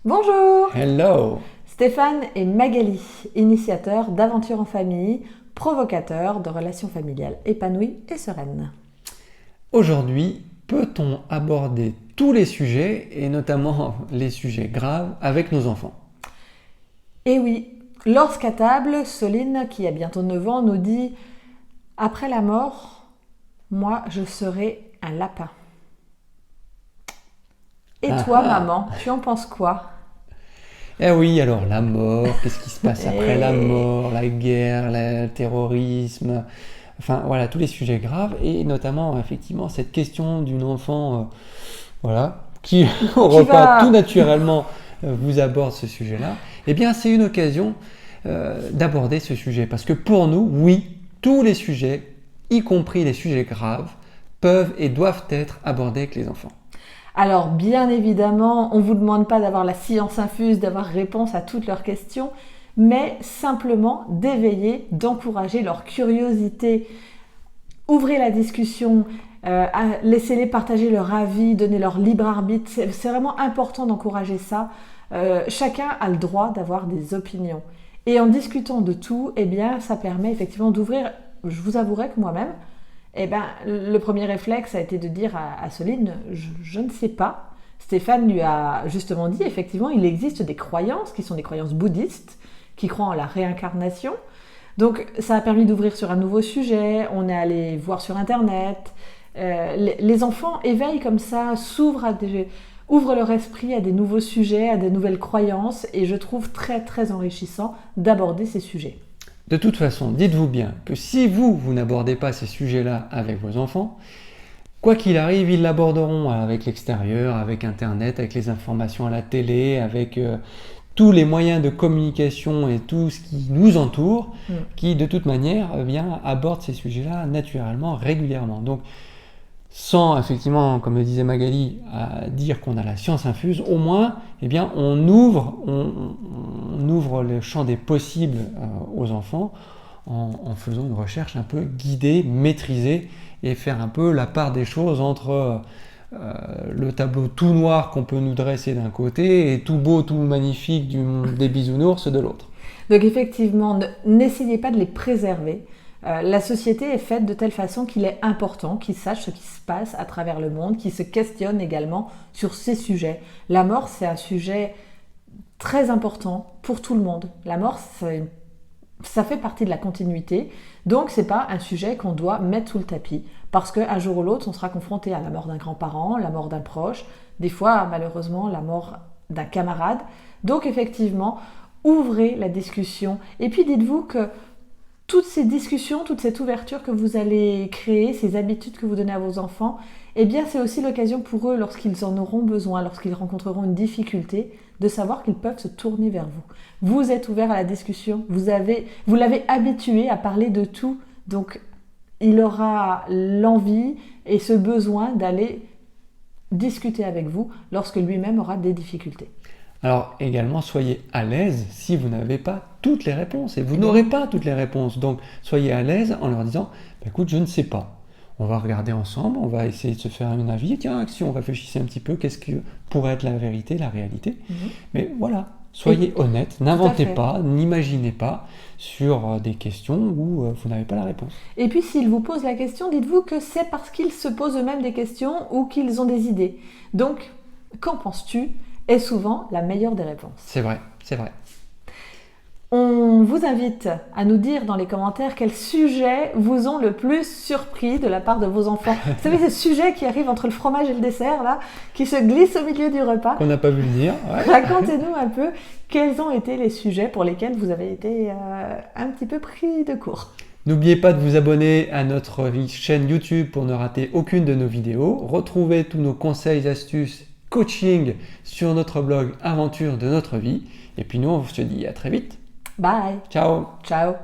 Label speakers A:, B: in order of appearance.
A: Bonjour,
B: Hello!
A: Stéphane et Magali, initiateurs d'aventures en famille, provocateurs de relations familiales épanouies et sereines.
B: Aujourd'hui, peut-on aborder tous les sujets, et notamment les sujets graves, avec nos enfants?
A: Et oui, lorsqu'à table, Soline, qui a bientôt 9 ans, nous dit « Après la mort, moi, je serai un lapin. » Et
B: Ah
A: toi,
B: ah!
A: maman, tu en penses quoi?
B: Eh oui, alors la mort, qu'est-ce qui se passe après la
A: Et...
B: mort, la guerre, le terrorisme, enfin voilà, tous les sujets graves, et notamment effectivement cette question d'une enfant, voilà, qui au
A: Qui
B: repas tout
A: va...
B: naturellement vous aborde ce sujet-là, eh bien c'est une occasion d'aborder ce sujet, parce que pour nous, oui, tous les sujets, y compris les sujets graves, peuvent et doivent être abordés avec les enfants.
A: Alors, bien évidemment, on ne vous demande pas d'avoir la science infuse, d'avoir réponse à toutes leurs questions, mais simplement d'éveiller, d'encourager leur curiosité. Ouvrez la discussion, laissez-les partager leur avis, donner leur libre arbitre. C'est vraiment important d'encourager ça. Chacun a le droit d'avoir des opinions. Et en discutant de tout, eh bien, ça permet effectivement d'ouvrir. Je vous avouerai que moi-même, eh ben, le premier réflexe a été de dire à Soline, je ne sais pas. Stéphane lui a justement dit, effectivement, il existe des croyances qui sont des croyances bouddhistes, qui croient en la réincarnation. Donc ça a permis d'ouvrir sur un nouveau sujet, on est allé voir sur Internet. Les enfants éveillent comme ça, ouvrent leur esprit à des nouveaux sujets, à des nouvelles croyances, et je trouve très très enrichissant d'aborder ces sujets.
B: De toute façon, dites-vous bien que si vous n'abordez pas ces sujets-là avec vos enfants, quoi qu'il arrive, ils l'aborderont avec l'extérieur, avec Internet, avec les informations à la télé, avec tous les moyens de communication et tout ce qui nous entoure, qui de toute manière abordent ces sujets-là naturellement, régulièrement. Donc, sans effectivement, comme le disait Magali, à dire qu'on a la science infuse, au moins, on ouvre le champ des possibles aux enfants en faisant une recherche un peu guidée, maîtrisée, et faire un peu la part des choses entre le tableau tout noir qu'on peut nous dresser d'un côté et tout beau, tout magnifique des bisounours de l'autre.
A: Donc effectivement, n'essayez pas de les préserver. La société est faite de telle façon qu'il est important qu'ils sachent ce qui se passe à travers le monde, qu'ils se questionnent également sur ces sujets. La mort, c'est un sujet très important pour tout le monde. La mort, ça fait partie de la continuité, donc c'est pas un sujet qu'on doit mettre sous le tapis, parce qu'un jour ou l'autre, on sera confronté à la mort d'un grand-parent, la mort d'un proche, des fois, malheureusement, la mort d'un camarade. Donc effectivement, ouvrez la discussion, et puis dites-vous que toutes ces discussions, toute cette ouverture que vous allez créer, ces habitudes que vous donnez à vos enfants, eh bien c'est aussi l'occasion pour eux, lorsqu'ils en auront besoin, lorsqu'ils rencontreront une difficulté, de savoir qu'ils peuvent se tourner vers vous. Vous êtes ouvert à la discussion, vous l'avez habitué à parler de tout, donc il aura l'envie et ce besoin d'aller discuter avec vous lorsque lui-même aura des difficultés.
B: Alors également, soyez à l'aise si vous n'avez pas toutes les réponses, et vous n'aurez pas toutes les réponses. Donc soyez à l'aise en leur disant, écoute, je ne sais pas. On va regarder ensemble, on va essayer de se faire un avis. Tiens, si on réfléchissait un petit peu, qu'est-ce que pourrait être la vérité, la réalité? Mais voilà, soyez honnête, n'inventez pas, n'imaginez pas sur des questions où vous n'avez pas la réponse.
A: Et puis s'ils vous posent la question, dites-vous que c'est parce qu'ils se posent eux-mêmes des questions ou qu'ils ont des idées. Donc, qu'en penses-tu? Est souvent la meilleure des réponses.
B: C'est vrai, c'est vrai.
A: On vous invite à nous dire dans les commentaires quels sujets vous ont le plus surpris de la part de vos enfants. Vous savez, ces sujets qui arrivent entre le fromage et le dessert, là, qui se glissent au milieu du repas.
B: Qu'on n'a pas vu venir. Ouais.
A: Racontez-nous un peu quels ont été les sujets pour lesquels vous avez été un petit peu pris de court.
B: N'oubliez pas de vous abonner à notre chaîne YouTube pour ne rater aucune de nos vidéos. Retrouvez tous nos conseils, astuces, coaching sur notre blog Aventure de notre vie. Et puis nous, on se dit à très vite.
A: Bye.
B: Ciao.
A: Ciao.